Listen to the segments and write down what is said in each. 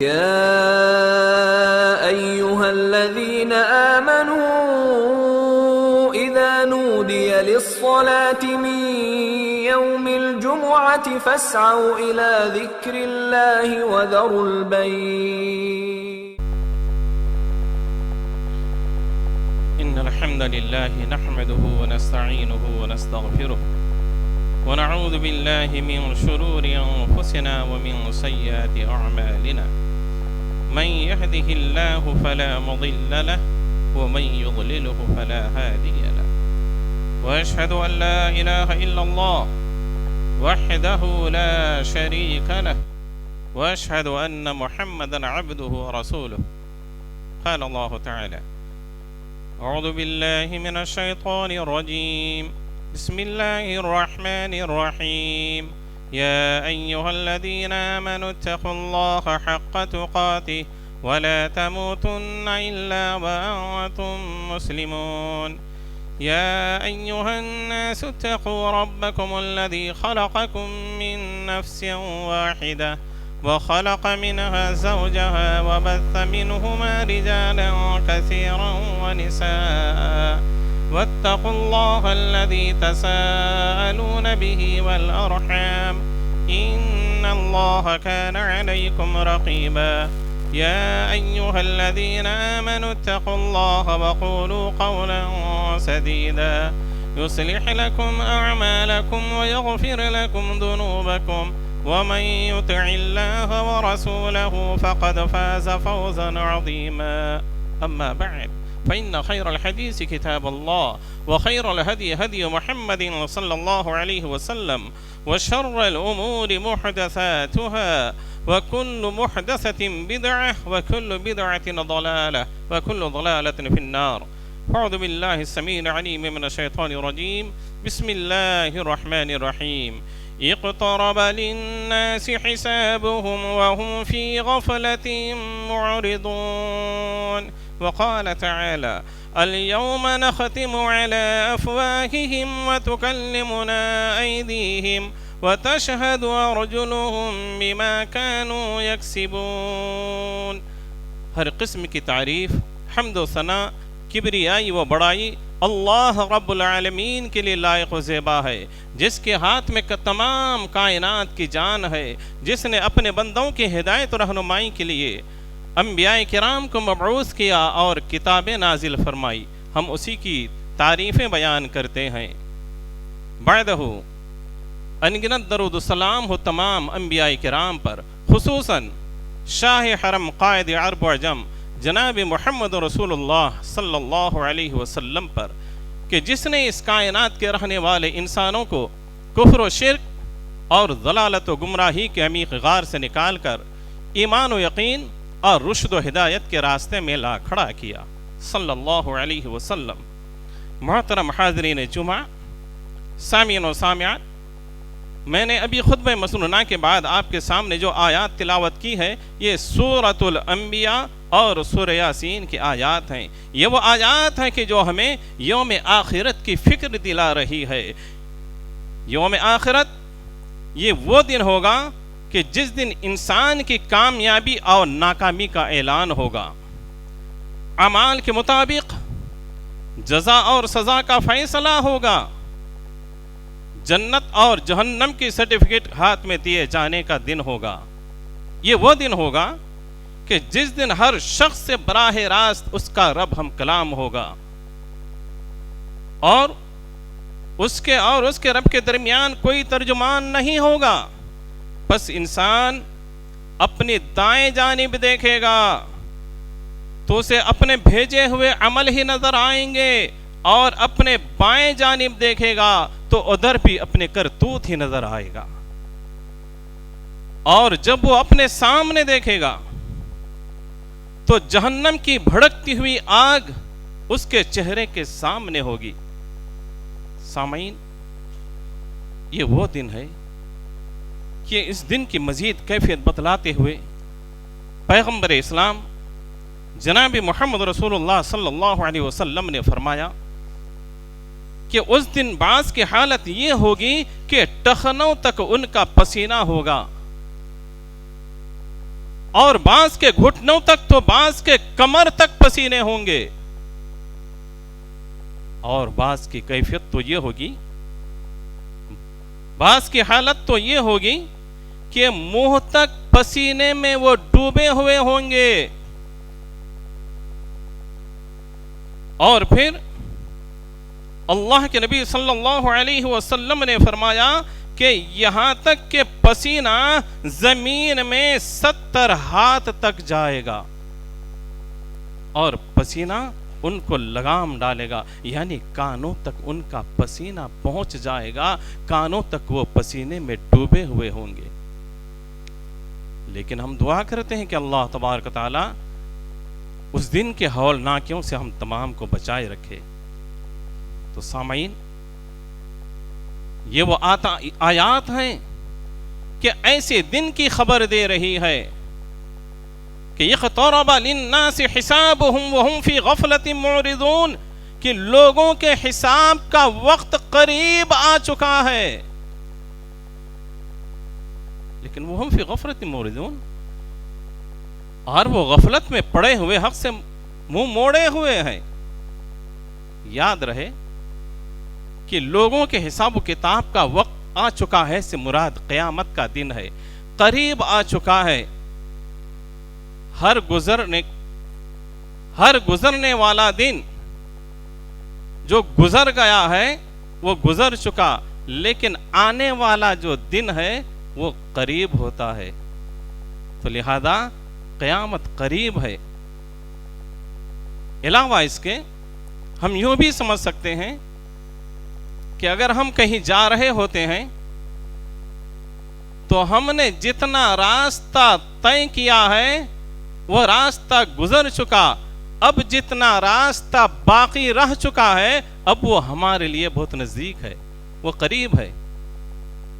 يا أيها الذين آمنوا إذا نودي للصلاة من يوم الجمعة فاسعوا إلى ذكر الله وذروا البيع. إن الحمد لله نحمده ونستعينه ونستغفره ونعوذ بالله من شرور أنفسنا ومن سيئات أعمالنا. من يهده الله فلا مضل له ومن يضلله فلا هادي له. وأشهد أن لا إله إلا الله وحده لا شريك له وأشهد أن محمدا عبده ورسوله. قال الله تعالى: أعوذ بالله من الشيطان الرجيم. بسم الله الرحمن الرحيم. يا أيها الذين آمنوا اتقوا الله حق تقاته ولا تموتن إلا وأنتم مسلمون. يا أيها الناس اتقوا ربكم الذي خلقكم من نفس واحدة وخلق منها زوجها وبث منهما رجالا كثيرا ونساء واتقوا الله الذي تساءلون به والأرحام إن الله كان عليكم رقيبا. يا أيها الذين آمنوا اتقوا الله وقولوا قولا سديدا يصلح لكم أعمالكم ويغفر لكم ذنوبكم ومن يطع الله ورسوله فقد فاز فوزا عظيما. أما بعد فإن خير الحديث كتاب الله وخير الهدي هدي محمد صلى الله عليه وسلم وشر الأمور محدثاتها وكل محدثة بدعة وكل بدعة ضلالة وكل ضلالة في النار. أعوذ بالله السميع العليم من الشيطان الرجيم. بسم الله الرحمن الرحيم. اقترب للناس حسابهم وهم في غفلة معرضون. وقال تعالى: اليوم نختم على أفواههم وتكلمنا أيديهم وتشهد أرجلهم بما كانوا يكسبون. ہر قسم کی تعریف، حمد و ثنا، کبریائی و بڑائی اللہ رب العالمین کے لیے لائق و زیبا ہے، جس کے ہاتھ میں تمام کائنات کی جان ہے، جس نے اپنے بندوں کی ہدایت و رہنمائی کے لیے انبیاء کرام کو مبعوث کیا اور کتابیں نازل فرمائی. ہم اسی کی تعریفیں بیان کرتے ہیں. بعدہ انگنت درود و سلام ہو تمام انبیاء کرام پر، خصوصاً شاہ حرم قائد عرب و عجم جناب محمد رسول اللہ صلی اللہ علیہ وسلم پر، کہ جس نے اس کائنات کے رہنے والے انسانوں کو کفر و شرک اور ضلالت و گمراہی کے عمیق غار سے نکال کر ایمان و یقین اور رشد و ہدایت کے راستے میں لا کھڑا کیا صلی اللہ علیہ وسلم. محترم حاضرین جمعہ، سامعین و سامعات، میں نے ابھی خطبہ مسنونہ کے بعد آپ کے سامنے جو آیات تلاوت کی ہے، یہ سورۃ الانبیاء اور سورہ یاسین کی آیات ہیں. یہ وہ آیات ہیں کہ جو ہمیں یوم آخرت کی فکر دلا رہی ہے. یوم آخرت یہ وہ دن ہوگا کہ جس دن انسان کی کامیابی اور ناکامی کا اعلان ہوگا، اعمال کے مطابق جزا اور سزا کا فیصلہ ہوگا، جنت اور جہنم کی سرٹیفکیٹ ہاتھ میں دیے جانے کا دن ہوگا. یہ وہ دن ہوگا کہ جس دن ہر شخص سے براہ راست اس کا رب ہم کلام ہوگا، اور اس کے رب کے درمیان کوئی ترجمان نہیں ہوگا. بس انسان اپنی دائیں جانب دیکھے گا تو اسے اپنے بھیجے ہوئے عمل ہی نظر آئیں گے، اور اپنے بائیں جانب دیکھے گا تو ادھر بھی اپنے کرتوت ہی نظر آئے گا. اور جب وہ اپنے سامنے دیکھے گا تو جہنم کی بھڑکتی ہوئی آگ اس کے چہرے کے سامنے ہوگی. سامعین، یہ وہ دن ہے کہ اس دن کی مزید کیفیت بتلاتے ہوئے پیغمبر اسلام جناب محمد رسول اللہ صلی اللہ علیہ وسلم نے فرمایا کہ اس دن بعض کی حالت یہ ہوگی کہ ٹخنوں تک ان کا پسینہ ہوگا، اور بعض کے گھٹنوں تک تو بعض کے کمر تک پسینے ہوں گے، اور بعض کی کیفیت تو یہ ہوگی، بعض کی حالت تو یہ ہوگی کہ منہ تک پسینے میں وہ ڈوبے ہوئے ہوں گے. اور پھر اللہ کے نبی صلی اللہ علیہ وسلم نے فرمایا کہ یہاں تک کہ پسینہ زمین میں 70 ہاتھ تک جائے گا، اور پسینہ ان کو لگام ڈالے گا، یعنی کانوں تک ان کا پسینہ پہنچ جائے گا، کانوں تک وہ پسینے میں ڈوبے ہوئے ہوں گے. لیکن ہم دعا کرتے ہیں کہ اللہ تبارک و تعالی اس دن کے ہولناکیوں سے ہم تمام کو بچائے رکھے. تو سامعین، یہ وہ آیات ہیں کہ ایسے دن کی خبر دے رہی ہے کہ اقترب للناس حسابهم وهم فی غفلۃ معرضون، کہ لوگوں کے حساب کا وقت قریب آ چکا ہے، لیکن وہم فی غفلۃ معرضون، اور وہ غفلت میں پڑے ہوئے، حق سے منہ موڑے ہوئے ہیں. یاد رہے کہ لوگوں کے حساب و کتاب کا وقت آ چکا ہے سے مراد قیامت کا دن ہے، قریب آ چکا ہے. ہر گزرنے والا دن جو گزر گیا ہے وہ گزر چکا، لیکن آنے والا جو دن ہے وہ قریب ہوتا ہے. تو لہذا قیامت قریب ہے. علاوہ اس کے ہم یوں بھی سمجھ سکتے ہیں کہ اگر ہم کہیں جا رہے ہوتے ہیں تو ہم نے جتنا راستہ طے کیا ہے وہ راستہ گزر چکا، اب جتنا راستہ باقی رہ چکا ہے اب وہ ہمارے لیے بہت نزدیک ہے، وہ قریب ہے.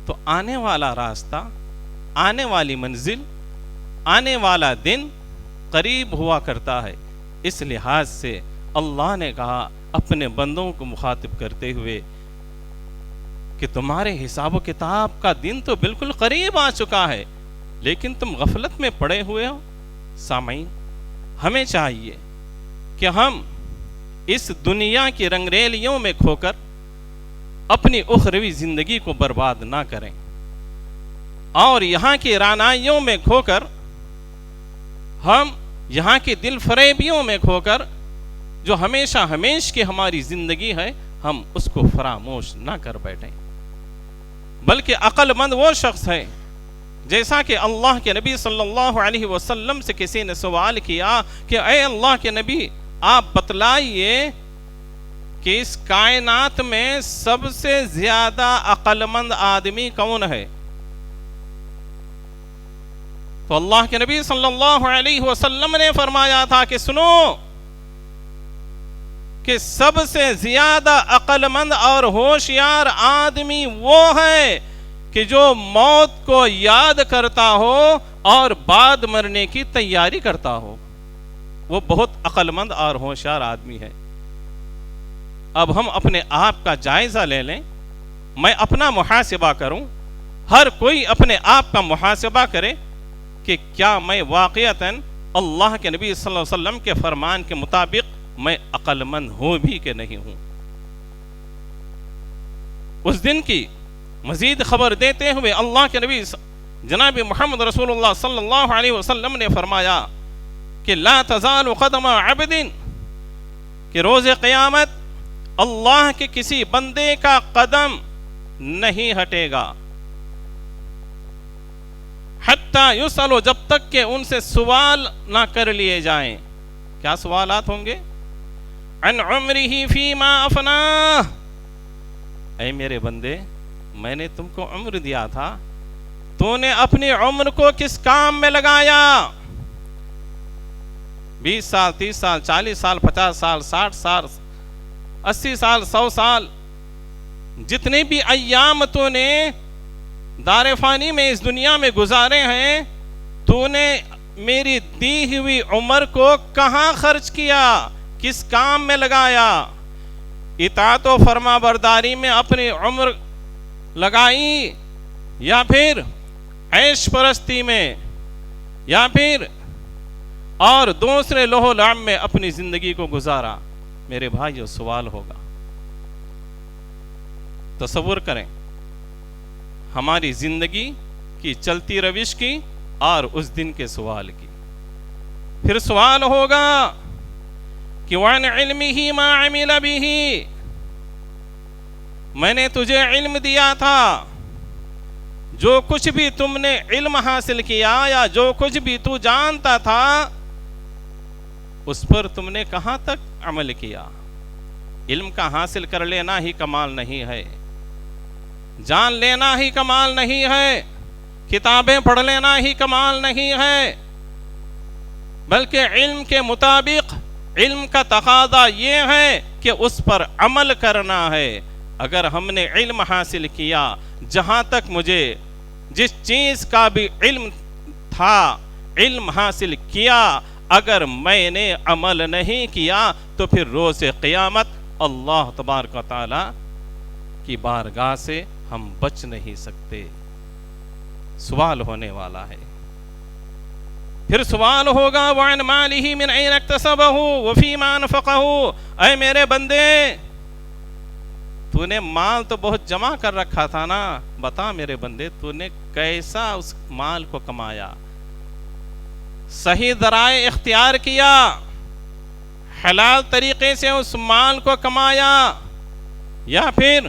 تو آنے والا راستہ، آنے والی منزل، آنے والا دن قریب ہوا کرتا ہے. اس لحاظ سے اللہ نے کہا اپنے بندوں کو مخاطب کرتے ہوئے کہ تمہارے حساب و کتاب کا دن تو بالکل قریب آ چکا ہے، لیکن تم غفلت میں پڑے ہوئے ہو. سامعین، ہمیں چاہیے کہ ہم اس دنیا کی رنگریلیوں میں کھو کر اپنی اخروی زندگی کو برباد نہ کریں، اور یہاں کی رعنائیوں میں کھو کر، ہم یہاں کی دل فریبیوں میں کھو کر جو ہمیشہ ہمیش کی ہماری زندگی ہے ہم اس کو فراموش نہ کر بیٹھیں. بلکہ عقل مند وہ شخص ہے، جیسا کہ اللہ کے نبی صلی اللہ علیہ وسلم سے کسی نے سوال کیا کہ اے اللہ کے نبی، آپ بتلائیے کہ اس کائنات میں سب سے زیادہ عقل مند آدمی کون ہے؟ تو اللہ کے نبی صلی اللہ علیہ وسلم نے فرمایا تھا کہ سنو، کہ سب سے زیادہ عقل مند اور ہوشیار آدمی وہ ہے کہ جو موت کو یاد کرتا ہو اور بعد مرنے کی تیاری کرتا ہو. وہ بہت عقل مند اور ہوشیار آدمی ہے. اب ہم اپنے آپ کا جائزہ لے لیں، میں اپنا محاسبہ کروں، ہر کوئی اپنے آپ کا محاسبہ کرے کہ کیا میں واقعتاً اللہ کے نبی صلی اللہ علیہ وسلم کے فرمان کے مطابق میں عقل مند ہوں بھی کہ نہیں ہوں. اس دن کی مزید خبر دیتے ہوئے اللہ کے نبی جناب محمد رسول اللہ صلی اللہ علیہ وسلم نے فرمایا کہ لا تزال قدم عبد، کہ روز قیامت اللہ کے کسی بندے کا قدم نہیں ہٹے گا حتی یسأل، جب تک کہ ان سے سوال نہ کر لیے جائیں. کیا سوالات ہوں گے؟ عن عمرہ فیما افناہ، اے میرے بندے، میں نے تم کو عمر دیا تھا، تو نے اپنی عمر کو کس کام میں لگایا؟ 20 سال، 30 سال، 40 سال، 50 سال، 60 سال، 80 سال، 100 سال، جتنے بھی ایام تو نے دار فانی میں اس دنیا میں گزارے ہیں، تو نے میری دی ہوئی عمر کو کہاں خرچ کیا، کس کام میں لگایا؟ اطاعت و فرما برداری میں اپنی عمر لگائی، یا پھر عیش پرستی میں، یا پھر اور دوسرے لوح و لعب میں اپنی زندگی کو گزارا، میرے بھائیو سوال ہوگا۔ تصور کریں ہماری زندگی کی چلتی روش کی اور اس دن کے سوال کی۔ پھر سوال ہوگا کہ وَعَنْ عِلْمِهِ مَا عَمِلَ بِهِ، میں نے تجھے علم دیا تھا، جو کچھ بھی تم نے علم حاصل کیا یا جو کچھ بھی تو جانتا تھا اس پر تم نے کہاں تک عمل کیا؟ علم کا حاصل کر لینا ہی کمال نہیں ہے، جان لینا ہی کمال نہیں ہے، کتابیں پڑھ لینا ہی کمال نہیں ہے، بلکہ علم کے مطابق علم کا تقاضا یہ ہے کہ اس پر عمل کرنا ہے۔ اگر ہم نے علم حاصل کیا، جہاں تک مجھے جس چیز کا بھی علم تھا علم حاصل کیا، اگر میں نے عمل نہیں کیا تو پھر روز قیامت اللہ تبارک و تعالی کی بارگاہ سے ہم بچ نہیں سکتے۔ سوال ہونے والا ہے۔ پھر سوال ہوگا وَعَنْ مَالِهِ مِنْ أَيْنَ اكْتَسَبَهُ وَفِيمَا أَنْفَقَهُ، اے میرے بندے تو نے مال تو بہت جمع کر رکھا تھا نا، بتا میرے بندے تو نے کیسا اس مال کو کمایا، صحیح ذرائع اختیار کیا، حلال طریقے سے اس مال کو کمایا، یا پھر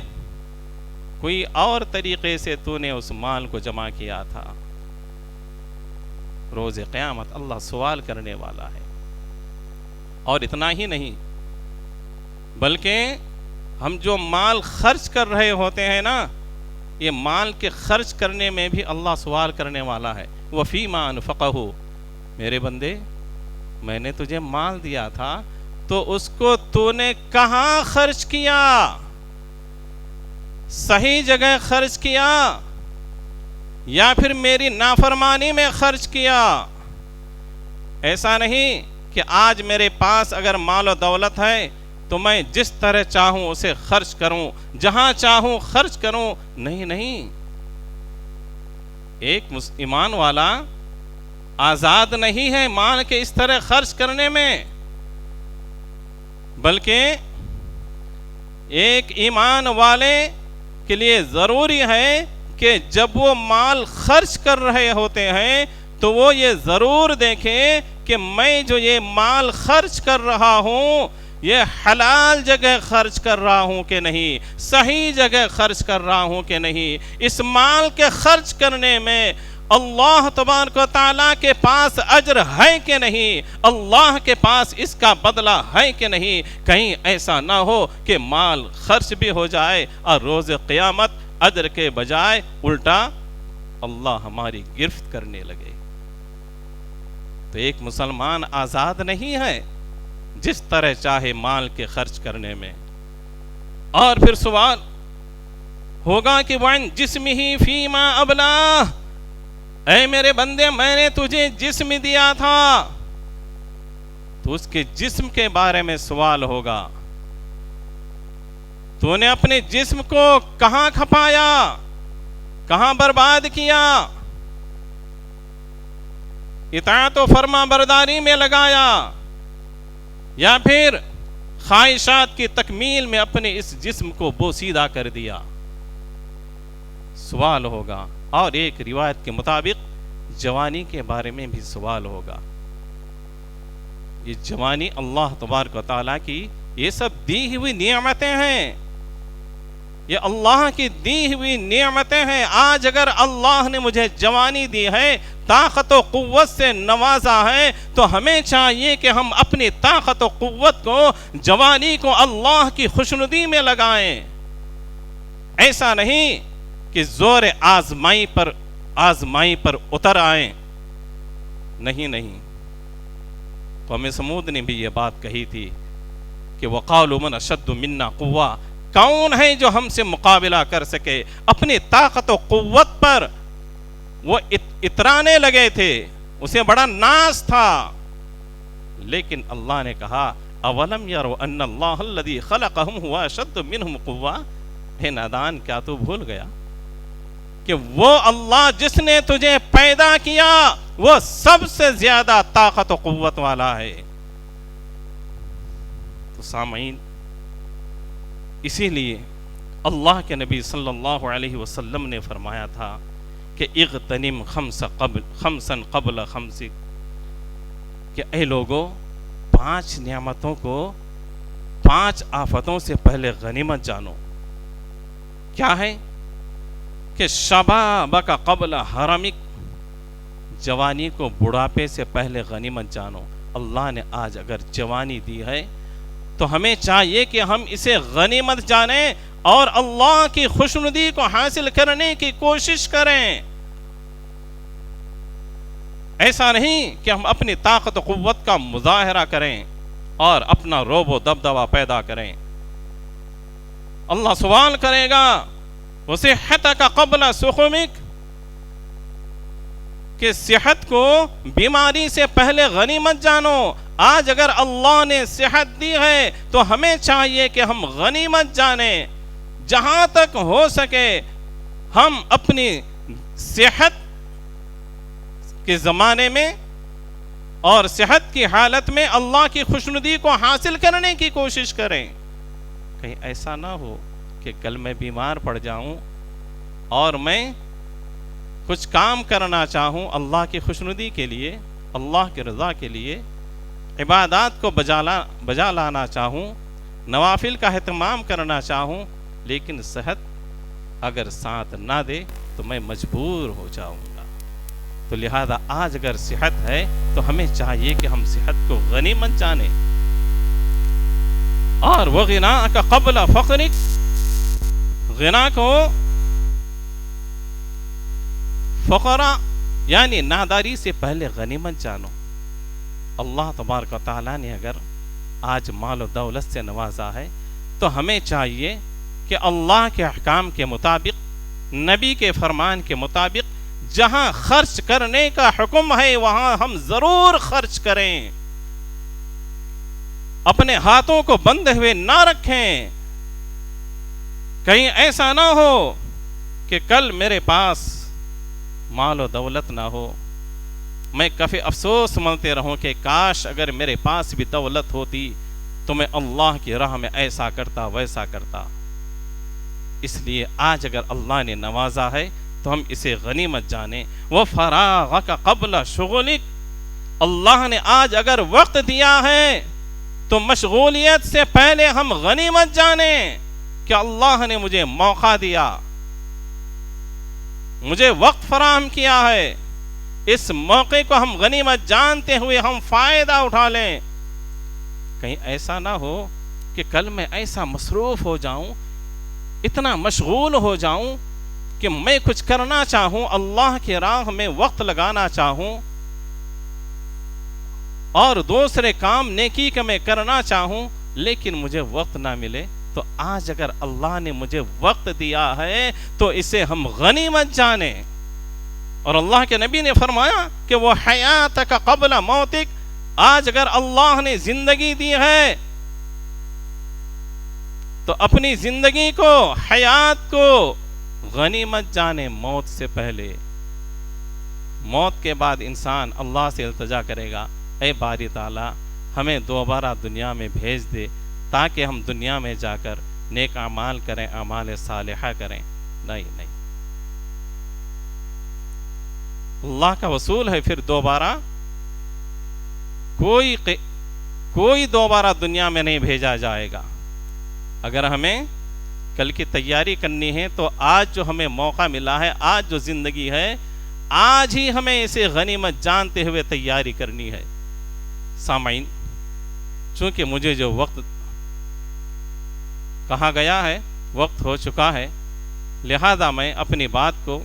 کوئی اور طریقے سے تو نے اس مال کو جمع کیا تھا؟ روز قیامت اللہ سوال کرنے والا ہے۔ اور اتنا ہی نہیں، بلکہ ہم جو مال خرچ کر رہے ہوتے ہیں نا، یہ مال کے خرچ کرنے میں بھی اللہ سوال کرنے والا ہے۔ وَفِيمَا أَنْفَقَهُ، میرے بندے میں نے تجھے مال دیا تھا تو اس کو تو نے کہاں خرچ کیا؟ صحیح جگہ خرچ کیا یا پھر میری نافرمانی میں خرچ کیا؟ ایسا نہیں کہ آج میرے پاس اگر مال و دولت ہے تو میں جس طرح چاہوں اسے خرچ کروں، جہاں چاہوں خرچ کروں، نہیں نہیں۔ ایک ایمان والا آزاد نہیں ہے مال کے اس طرح خرچ کرنے میں، بلکہ ایک ایمان والے کے لیے ضروری ہے کہ جب وہ مال خرچ کر رہے ہوتے ہیں تو وہ یہ ضرور دیکھیں کہ میں جو یہ مال خرچ کر رہا ہوں یہ حلال جگہ خرچ کر رہا ہوں کہ نہیں، صحیح جگہ خرچ کر رہا ہوں کہ نہیں، اس مال کے خرچ کرنے میں اللہ تبارک و تعالیٰ کے پاس اجر ہے کہ نہیں، اللہ کے پاس اس کا بدلہ ہے کہ نہیں۔ کہیں ایسا نہ ہو کہ مال خرچ بھی ہو جائے اور روز قیامت اجر کے بجائے الٹا اللہ ہماری گرفت کرنے لگے۔ تو ایک مسلمان آزاد نہیں ہے جس طرح چاہے مال کے خرچ کرنے میں۔ اور پھر سوال ہوگا کہ وَعَنْ جِسْمِهِ فِيمَا أَبْلَاهُ، اے میرے بندے میں نے تجھے جسم دیا تھا تو اس کے جسم کے بارے میں سوال ہوگا، تو نے اپنے جسم کو کہاں کھپایا، کہاں برباد کیا، اطاعت و فرما برداری میں لگایا یا پھر خواہشات کی تکمیل میں اپنے اس جسم کو بوسیدہ کر دیا؟ سوال ہوگا۔ اور ایک روایت کے مطابق جوانی کے بارے میں بھی سوال ہوگا۔ یہ جوانی اللہ تبارک و تعالیٰ کی یہ سب دی ہوئی نعمتیں ہیں، یہ اللہ کی دی ہوئی نعمتیں ہیں۔ آج اگر اللہ نے مجھے جوانی دی ہے، طاقت و قوت سے نوازا ہے، تو ہمیں چاہیے کہ ہم اپنی طاقت و قوت کو، جوانی کو اللہ کی خوشنودی میں لگائیں۔ ایسا نہیں کہ زور آزمائی پر اتر آئیں، نہیں نہیں۔ قوم سمود نے بھی یہ بات کہی تھی کہ وَقَالُوا مَنْ أَشَدُّ مِنَّا قُوَّةً، کون ہے جو ہم سے مقابلہ کر سکے؟ اپنی طاقت و قوت پر وہ اترانے لگے تھے، اسے بڑا ناز تھا، لیکن اللہ نے کہا اولم یروا ان اللہ الذی خلقہم ہوا اشد منہم قوہ۔ اے نادان، کیا تو بھول گیا کہ وہ اللہ جس نے تجھے پیدا کیا وہ سب سے زیادہ طاقت و قوت والا ہے۔ تو سامعین، اسی لیے اللہ کے نبی صلی اللہ علیہ وسلم نے فرمایا تھا کہ اغتنم خمسا قبل خمسک، کہ اے لوگو 5 نعمتوں کو 5 آفتوں سے پہلے غنیمت جانو۔ کیا ہے؟ کہ شبابک قبل حرمک، جوانی کو بڑھاپے سے پہلے غنیمت جانو۔ اللہ نے آج اگر جوانی دی ہے تو ہمیں چاہیے کہ ہم اسے غنیمت جانیں اور اللہ کی خوشنودی کو حاصل کرنے کی کوشش کریں۔ ایسا نہیں کہ ہم اپنی طاقت و قوت کا مظاہرہ کریں اور اپنا روب و دبدبہ پیدا کریں۔ اللہ سوال کرے گا وصحتک قبل سقمک، کہ صحت کو بیماری سے پہلے غنیمت جانو۔ آج اگر اللہ نے صحت دی ہے تو ہمیں چاہیے کہ ہم غنیمت جانیں، جہاں تک ہو سکے ہم اپنی صحت کے زمانے میں اور صحت کی حالت میں اللہ کی خوشنودی کو حاصل کرنے کی کوشش کریں۔ کہیں ایسا نہ ہو کہ کل میں بیمار پڑ جاؤں اور میں کچھ کام کرنا چاہوں اللہ کی خوشنودی کے لیے، اللہ کی رضا کے لیے، عبادات کو بجا لانا چاہوں، نوافل کا اہتمام کرنا چاہوں، لیکن صحت اگر ساتھ نہ دے تو میں مجبور ہو جاؤں گا۔ تو لہذا آج اگر صحت ہے تو ہمیں چاہیے کہ ہم صحت کو غنیمت جانیں۔ اور وغناءک قبل فقرک، غنا کو فقرا یعنی ناداری سے پہلے غنیمت جانو۔ اللہ تبارک و تعالیٰ نے اگر آج مال و دولت سے نوازا ہے تو ہمیں چاہیے کہ اللہ کے احکام کے مطابق، نبی کے فرمان کے مطابق جہاں خرچ کرنے کا حکم ہے وہاں ہم ضرور خرچ کریں، اپنے ہاتھوں کو بندھے ہوئے نہ رکھیں۔ کہیں ایسا نہ ہو کہ کل میرے پاس مال و دولت نہ ہو، میں کافی افسوس منتے رہوں کہ کاش اگر میرے پاس بھی دولت ہوتی تو میں اللہ کی راہ میں ایسا کرتا ویسا کرتا۔ اس لیے آج اگر اللہ نے نوازا ہے تو ہم اسے غنیمت جانیں۔ وَفَرَاغَكَ قَبْلَ شُغُلِكَ، اللہ نے آج اگر وقت دیا ہے تو مشغولیت سے پہلے ہم غنیمت جانیں کہ اللہ نے مجھے موقع دیا، مجھے وقت فراہم کیا ہے، اس موقع کو ہم غنیمت جانتے ہوئے ہم فائدہ اٹھا لیں۔ کہیں ایسا نہ ہو کہ کل میں ایسا مصروف ہو جاؤں، اتنا مشغول ہو جاؤں کہ میں کچھ کرنا چاہوں، اللہ کی راہ میں وقت لگانا چاہوں اور دوسرے کام نیکی کا میں کرنا چاہوں لیکن مجھے وقت نہ ملے۔ تو آج اگر اللہ نے مجھے وقت دیا ہے تو اسے ہم غنیمت جانیں۔ اور اللہ کے نبی نے فرمایا کہ وہ حیاتک قبل موتک، آج اگر اللہ نے زندگی دی ہے تو اپنی زندگی کو، حیات کو غنیمت جانے موت سے پہلے۔ موت کے بعد انسان اللہ سے التجا کرے گا، اے باری تعالیٰ ہمیں دوبارہ دنیا میں بھیج دے تاکہ ہم دنیا میں جا کر نیک اعمال کریں، اعمال صالحہ کریں۔ نہیں، اللہ کا وصول ہے پھر دوبارہ کوئی دوبارہ دنیا میں نہیں بھیجا جائے گا۔ اگر ہمیں کل کی تیاری کرنی ہے تو آج جو ہمیں موقع ملا ہے، آج جو زندگی ہے، آج ہی ہمیں اسے غنیمت جانتے ہوئے تیاری کرنی ہے۔ سامعین، چونکہ مجھے جو وقت کہا گیا ہے وقت ہو چکا ہے، لہذا میں اپنی بات کو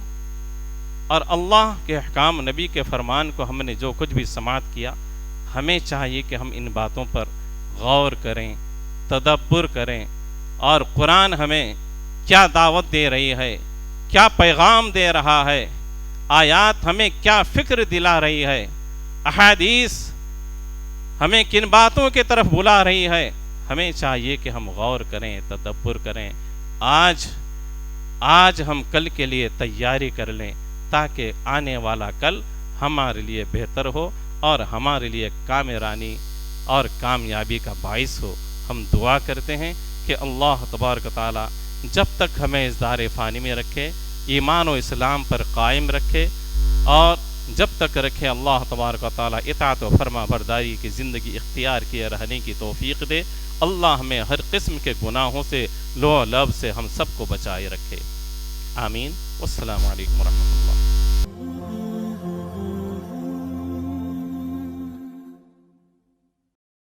اور اللہ کے احکام، نبی کے فرمان کو ہم نے جو کچھ بھی سماعت کیا، ہمیں چاہیے کہ ہم ان باتوں پر غور کریں، تدبر کریں، اور قرآن ہمیں کیا دعوت دے رہی ہے، کیا پیغام دے رہا ہے، آیات ہمیں کیا فکر دلا رہی ہے، احادیث ہمیں کن باتوں کی طرف بلا رہی ہے، ہمیں چاہیے کہ ہم غور کریں، تدبر کریں۔ آج ہم کل کے لیے تیاری کر لیں تاکہ آنے والا کل ہمارے لیے بہتر ہو اور ہمارے لیے کامرانی اور کامیابی کا باعث ہو۔ ہم دعا کرتے ہیں کہ اللہ تبارک و تعالی جب تک ہمیں اس دار فانی میں رکھے، ایمان و اسلام پر قائم رکھے، اور جب تک رکھے اللہ تبارک و تعالی اطاعت و فرما برداری کی زندگی اختیار کیے رہنے کی توفیق دے۔ اللہ ہمیں ہر قسم کے گناہوں سے، لو و لب سے ہم سب کو بچائے رکھے۔ آمین۔ والسلام علیکم ورحمۃ اللہ۔